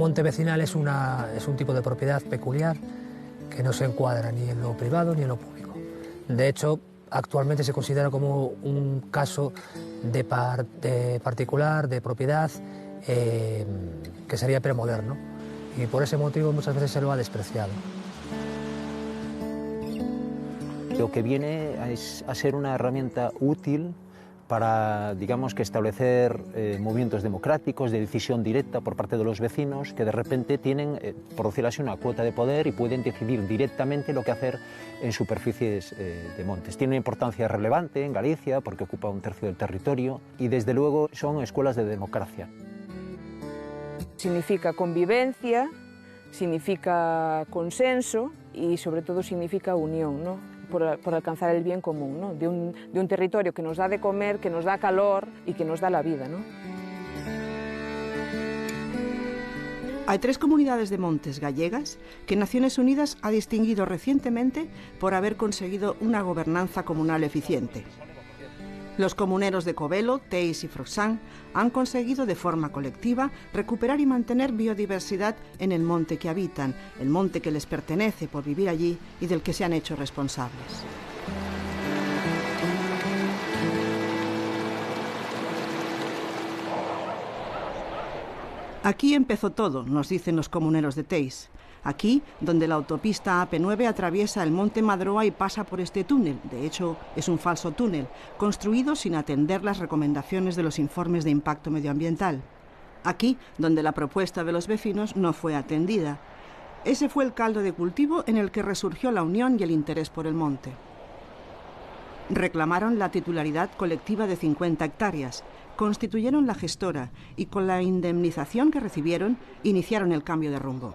monte vecinal es un tipo de propiedad peculiar que no se encuadra ni en lo privado ni en lo público. De hecho, actualmente se considera como un caso de particular, de propiedad, que sería premoderno. Y por ese motivo muchas veces se lo ha despreciado. Lo que viene a ser una herramienta útil para, digamos, que establecer movimientos democráticos de decisión directa por parte de los vecinos que de repente tienen, por decirlo así, una cuota de poder y pueden decidir directamente lo que hacer en superficies de montes. Tiene una importancia relevante en Galicia porque ocupa 1/3 del territorio y desde luego son escuelas de democracia. Significa convivencia, significa consenso y sobre todo significa unión, ¿no? Por alcanzar el bien común, ¿no? de un territorio que nos da de comer, que nos da calor y que nos da la vida, ¿no? Hay 3 comunidades de montes gallegas que Naciones Unidas ha distinguido recientemente por haber conseguido una gobernanza comunal eficiente. Los comuneros de Covelo, Teis y Froxán han conseguido de forma colectiva recuperar y mantener biodiversidad en el monte que habitan, el monte que les pertenece por vivir allí y del que se han hecho responsables. Aquí empezó todo, nos dicen los comuneros de Teis. Aquí, donde la autopista AP9 atraviesa el monte Madroa y pasa por este túnel, de hecho es un falso túnel, construido sin atender las recomendaciones de los informes de impacto medioambiental. Aquí, donde la propuesta de los vecinos no fue atendida. Ese fue el caldo de cultivo en el que resurgió la unión y el interés por el monte. Reclamaron la titularidad colectiva de 50 hectáreas, constituyeron la gestora y con la indemnización que recibieron iniciaron el cambio de rumbo.